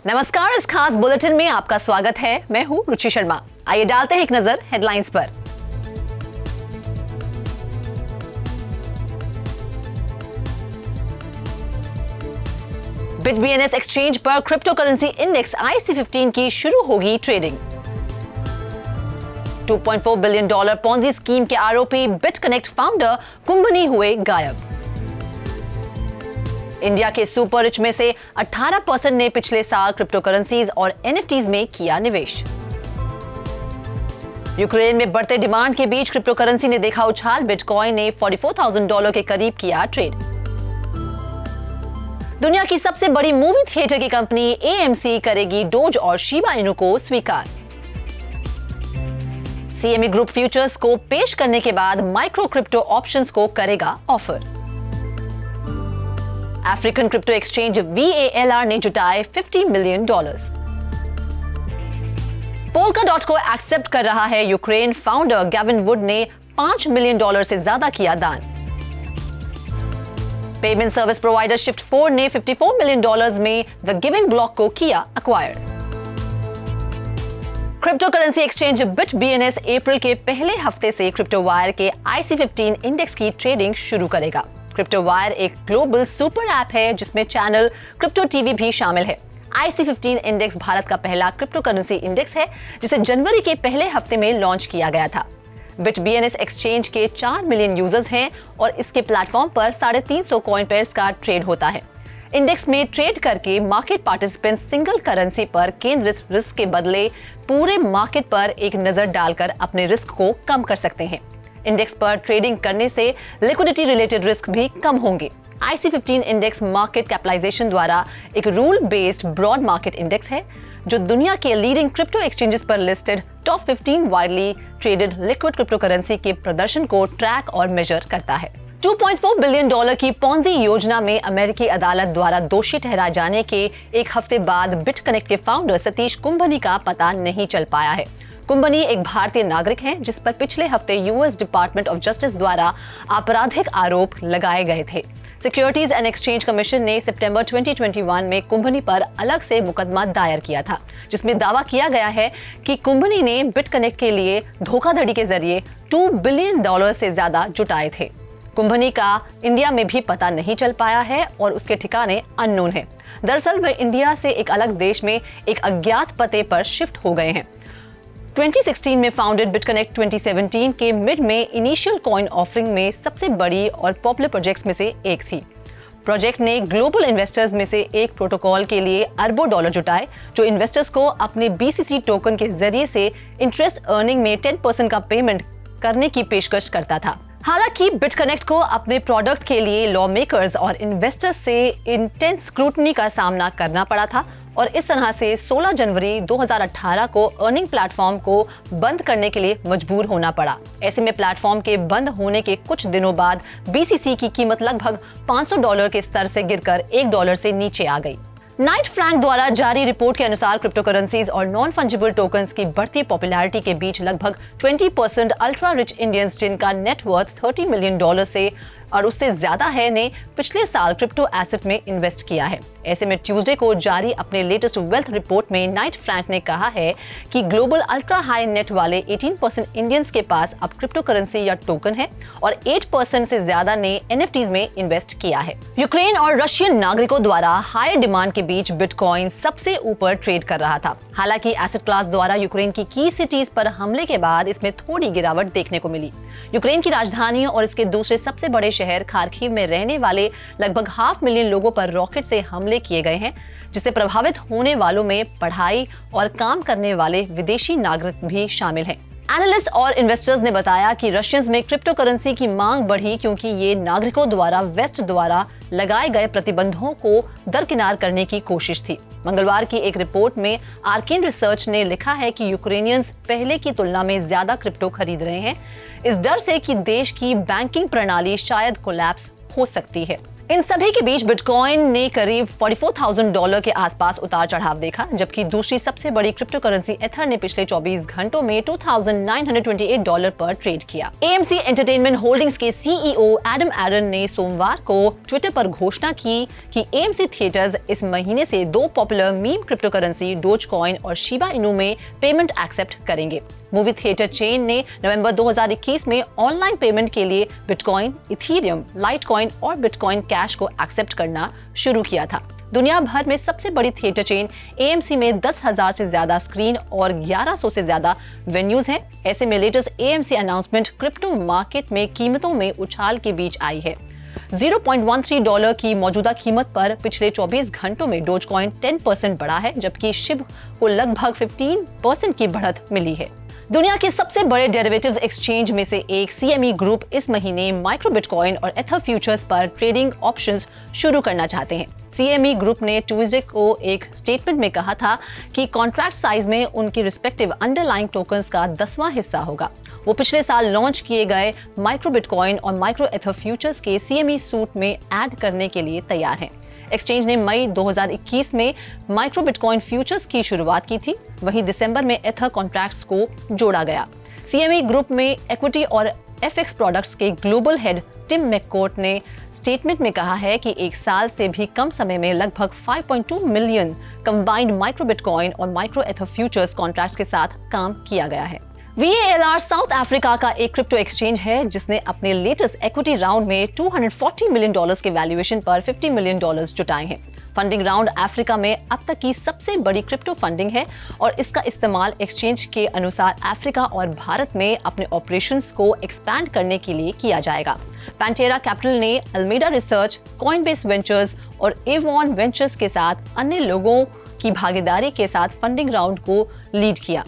नमस्कार, इस खास बुलेटिन में आपका स्वागत है। मैं हूं रुचि शर्मा। आइए डालते हैं एक नजर हेडलाइंस पर। BitBNS एक्सचेंज पर क्रिप्टो करेंसी इंडेक्स IC15 की शुरू होगी ट्रेडिंग। $2.4 बिलियन पॉन्जी स्कीम के आरोपी बिटकनेक्ट फाउंडर कुंभनी हुए गायब। इंडिया के सुपर रिच में से 18% ने पिछले साल क्रिप्टो करेंसीज और NFTs में किया निवेश। यूक्रेन में बढ़ते डिमांड के बीच क्रिप्टो करेंसी ने देखा उछाल। बिटकॉइन ने $44,000 के करीब किया ट्रेड। दुनिया की सबसे बड़ी मूवी थिएटर की कंपनी AMC करेगी डोज और शिबा इनु को स्वीकार। CME ग्रुप फ्यूचर्स को पेश करने के बाद माइक्रो क्रिप्टो ऑप्शंस को करेगा offer. African crypto exchange VALR ने जुटाए $50 मिलियन। पोल्काडॉट को एक्सेप्ट कर रहा है यूक्रेन। फाउंडर गैविन वुड ने $5 मिलियन से ज्यादा किया दान। पेमेंट सर्विस प्रोवाइडर Shift4 ने $54 मिलियन में द गिविंग ब्लॉक को किया acquire. Crypto currency exchange BitBNS अप्रैल के पहले हफ्ते से क्रिप्टो वायर के IC15 इंडेक्स की ट्रेडिंग शुरू करेगा। क्रिप्टो वायर एक ग्लोबल सुपर ऐप है जिसमें चैनल क्रिप्टो टीवी भी शामिल है। IC15 इंडेक्स भारत का पहला क्रिप्टो करेंसी इंडेक्स है जिसे जनवरी के पहले हफ्ते में लॉन्च किया गया था। BitBNS एक्सचेंज के 4 मिलियन यूजर्स हैं और इसके प्लेटफॉर्म पर 350 कॉइन पेयर्स का ट्रेड होता है। इंडेक्स में ट्रेड करके मार्केट पार्टिसिपेंट सिंगल करेंसी पर केंद्रित रिस्क के बदले पूरे मार्केट पर एक नजर डालकर अपने रिस्क को कम कर सकते हैं। इंडेक्स पर ट्रेडिंग करने से लिक्विडिटी रिलेटेड रिस्क भी कम होंगे। IC15 इंडेक्स मार्केट कैपिटलाइजेशन द्वारा एक rule based broad market index है जो दुनिया के लीडिंग क्रिप्टो एक्सचेंजेस पर listed top 15 widely traded liquid crypto currency के प्रदर्शन को ट्रैक और मेजर करता है। $2.4 बिलियन की पॉन्जी योजना में अमेरिकी अदालत द्वारा दोषी ठहराए जाने के एक हफ्ते बाद बिटकनेक्ट के फाउंडर सतीश कुंभनी का पता नहीं चल पाया है। कुंभनी एक भारतीय नागरिक हैं जिस पर पिछले हफ्ते US डिपार्टमेंट ऑफ जस्टिस द्वारा आपराधिक आरोप लगाए गए थे। सिक्योरिटीज एंड एक्सचेंज कमीशन ने सितंबर 2021 में कुंभनी पर अलग से मुकदमा दायर किया था जिसमें दावा किया गया है कि कुंभनी ने बिटकनेक्ट के लिए धोखाधड़ी के जरिए $2 बिलियन से ज्यादा जुटाए थे। कुंभनी का इंडिया में भी पता नहीं चल पाया है और उसके ठिकाने अननोन है। दरअसल वे इंडिया से एक अलग देश में एक अज्ञात पते पर शिफ्ट हो गए हैं। 2016 में फाउंडेड बिटकनेक्ट 2017 के मिड में इनिशियल कॉइन ऑफरिंग में सबसे बड़ी और पॉपुलर प्रोजेक्ट्स में से एक थी। प्रोजेक्ट ने ग्लोबल इन्वेस्टर्स में से एक प्रोटोकॉल के लिए अरबों डॉलर जुटाए जो इन्वेस्टर्स को अपने BCC टोकन के जरिए से इंटरेस्ट अर्निंग में 10% का पेमेंट करने की पेशकश करता था। हालांकि बिटकनेक्ट को अपने प्रोडक्ट के लिए लॉ मेकर्स और इन्वेस्टर्स से इंटेंस स्क्रूटनी का सामना करना पड़ा था और इस तरह से 16 जनवरी 2018 को अर्निंग प्लेटफॉर्म को बंद करने के लिए मजबूर होना पड़ा। ऐसे में प्लेटफॉर्म के बंद होने के कुछ दिनों बाद BCC की कीमत लगभग $500 के स्तर से गिरकर $1 से नीचे आ गई। नाइट फ्रैंक द्वारा जारी रिपोर्ट के अनुसार क्रिप्टो करेंसीज और नॉन फंजिबल टोकन्स की बढ़ती पॉपुलैरिटी के बीच लगभग 20% अल्ट्रा रिच इंडियंस जिनका नेटवर्थ $30 मिलियन से और उससे ज्यादा है ने पिछले साल क्रिप्टो एसेट में इन्वेस्ट किया है। ऐसे में ट्यूसडे को जारी अपने लेटेस्ट वेल्थ रिपोर्ट में नाइट फ्रैंक ने कहा है कि ग्लोबल अल्ट्रा हाई नेट वाले 18% इंडियंस के पास अब क्रिप्टो करेंसी या टोकन है और 8% से ज्यादा ने NFTs में इन्वेस्ट किया है। यूक्रेन और रशियन नागरिकों द्वारा हाई डिमांड के बीच बिटकॉइन सबसे ऊपर ट्रेड कर रहा था। हालांकि एसेट क्लास द्वारा यूक्रेन की सिटीज पर हमले के बाद इसमें थोड़ी गिरावट देखने को मिली। यूक्रेन की राजधानी और इसके दूसरे सबसे बड़े शहर खार्किव में रहने वाले लगभग 500,000 लोगों पर रॉकेट से हमले किए गए हैं जिससे प्रभावित होने वालों में पढ़ाई और काम करने वाले विदेशी नागरिक भी शामिल हैं। एनालिस्ट और इन्वेस्टर्स ने बताया कि रशियंस में क्रिप्टो करेंसी की मांग बढ़ी क्योंकि ये नागरिकों द्वारा वेस्ट द्वारा लगाए गए प्रतिबंधों को दरकिनार करने की कोशिश थी। मंगलवार की एक रिपोर्ट में आर्केन रिसर्च ने लिखा है कि यूक्रेनियंस पहले की तुलना में ज्यादा क्रिप्टो खरीद रहे हैं इस डर से कि देश की बैंकिंग प्रणाली शायद कोलैप्स हो सकती है। इन सभी के बीच बिटकॉइन ने करीब $44,000 के आसपास उतार चढ़ाव देखा, जबकि दूसरी सबसे बड़ी क्रिप्टो करेंसी एथर ने पिछले 24 घंटों में $2,928 पर ट्रेड किया। AMC एंटरटेनमेंट होल्डिंग्स के CEO एडम एरन ने सोमवार को ट्विटर पर घोषणा की कि AMC थिएटर्स इस महीने से 2 popular meme crypto currency Dogecoin और शिबा इनू में पेमेंट एक्सेप्ट करेंगे। मूवी थिएटर चेन ने नवंबर 2021 में ऑनलाइन पेमेंट के लिए बिटकॉइन, इथेरियम, लाइटकॉइन और बिटकॉइन कैश को एक्सेप्ट करना शुरू किया था। दुनिया भर में सबसे बड़ी थिएटर चेन AMC में 10,000 से ज्यादा स्क्रीन और 1100 से ज्यादा वेन्यूज हैं। ऐसे में latest AMC announcement crypto market में कीमतों में उछाल के बीच आई है। $0.13 की मौजूदा कीमत पर पिछले 24 घंटों में डोजकॉइन 10% बढ़ा है, जबकि शिब को लगभग 15% की बढ़त मिली है। दुनिया के सबसे बड़े डेरिवेटिव्स एक्सचेंज में से एक CME ग्रुप इस महीने माइक्रो बिटकॉइन और एथर फ्यूचर्स पर ट्रेडिंग ऑप्शंस शुरू करना चाहते हैं। CME ग्रुप ने ट्यूसडे को एक स्टेटमेंट में कहा था कि कॉन्ट्रैक्ट साइज में उनके रिस्पेक्टिव अंडरलाइंग टोकन्स का 10वां हिस्सा होगा। वो पिछले साल लॉन्च किए गए माइक्रो बिटकॉइन और माइक्रो एथर फ्यूचर्स के CME सूट में ऐड करने के लिए तैयार हैं। एक्सचेंज ने मई 2021 में माइक्रो बिटकॉइन फ्यूचर्स की शुरुआत की थी, वहीं दिसंबर में एथर कॉन्ट्रैक्ट्स को जोड़ा गया। CME ग्रुप में इक्विटी और FX प्रोडक्ट्स के ग्लोबल हेड टिम मैककोर्ट ने स्टेटमेंट में कहा है कि एक साल से भी कम समय में लगभग 5.2 मिलियन कंबाइंड माइक्रो बिटकॉइन और माइक्रो एथर फ्यूचर्स कॉन्ट्रैक्ट्स के साथ काम किया गया है। VALR साउथ अफ्रीका का एक क्रिप्टो एक्सचेंज है जिसने अपने लेटेस्ट इक्विटी राउंड में $240 मिलियन के वैल्यूएशन पर $50 मिलियन जुटाए हैं। फंडिंग राउंड अफ्रीका में अब तक की सबसे बड़ी क्रिप्टो फंडिंग है और इसका इस्तेमाल एक्सचेंज के अनुसार अफ्रीका और भारत में अपने ऑपरेशंस को एक्सपैंड करने के लिए किया जाएगा। पैंटेरा कैपिटल ने अल्मेडा रिसर्च, कॉइनबेस वेंचर्स और एवॉन वेंचर्स के साथ अन्य लोगों की भागीदारी के साथ फंडिंग राउंड को लीड किया।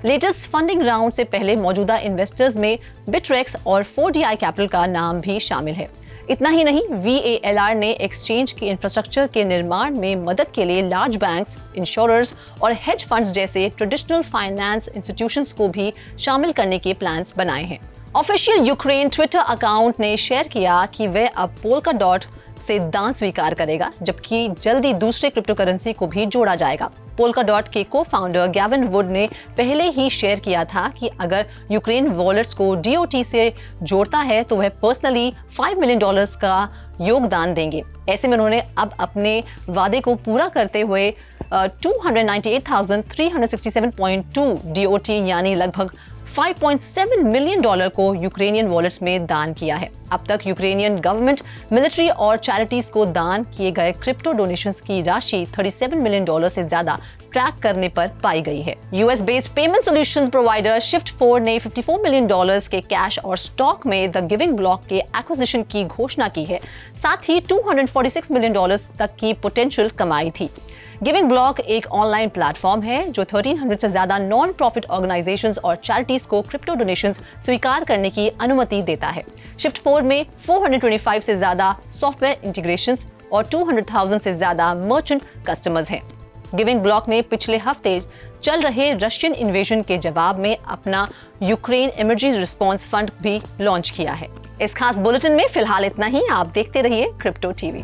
लेटेस्ट फंडिंग राउंड से पहले मौजूदा इन्वेस्टर्स में बिटरेक्स और 4DI कैपिटल का नाम भी शामिल है। इतना ही नहीं, VALR ने एक्सचेंज के इंफ्रास्ट्रक्चर के निर्माण में मदद के लिए लार्ज बैंक्स, इंश्योरर्स और हेज फंड्स जैसे ट्रेडिशनल फाइनेंस इंस्टीट्यूशंस को भी शामिल करने के प्लान्स बनाए हैं। ऑफिशियल यूक्रेन ट्विटर अकाउंट ने शेयर किया कि वह अब पोल्काडॉट से दान स्वीकार करेगा, जबकि जल्दी दूसरे क्रिप्टो करेंसी को भी जोड़ा जाएगा। पोल्काडॉट के को-फाउंडर गैविन वुड ने पहले ही शेयर किया था कि अगर यूक्रेन वॉलेट्स को DOT से जोड़ता है तो वह पर्सनली $5 मिलियन का योगदान देंगे। ऐसे में उन्होंने अब अपने वादे को पूरा करते हुए 298,367.2 DOT यानी लगभग $5.7 मिलियन को यूक्रेनियन वॉलेट्स में दान किया है। अब तक यूक्रेनियन गवर्नमेंट, मिलिट्री और चैरिटीज को दान किए गए क्रिप्टो डोनेशंस की राशि $37 मिलियन से ज्यादा ट्रैक करने पर पाई गई है। US based payment solutions provider Shift4 ने $54 मिलियन के कैश और स्टॉक में द गिविंग ब्लॉक के एक्विजिशन की घोषणा की है। साथ ही $246 मिलियन तक की पोटेंशियल कमाई थी। गिविंग ब्लॉक एक ऑनलाइन प्लेटफॉर्म है जो 1300 से ज्यादा नॉन प्रॉफिट ऑर्गेनाइजेशंस और चैरिटीज को क्रिप्टो डोनेशंस स्वीकार करने की अनुमति देता है। Shift4 में 425 से ज्यादा सॉफ्टवेयर इंटीग्रेशंस और 200,000 से ज्यादा मर्चेंट कस्टमर्स हैं। गिविंग ब्लॉक ने पिछले हफ्ते चल रहे रशियन इन्वेजन के जवाब में अपना यूक्रेन इमरजेंसी रिस्पांस फंड भी लॉन्च किया है। इस खास बुलेटिन में फिलहाल इतना ही। आप देखते रहिए क्रिप्टो टीवी।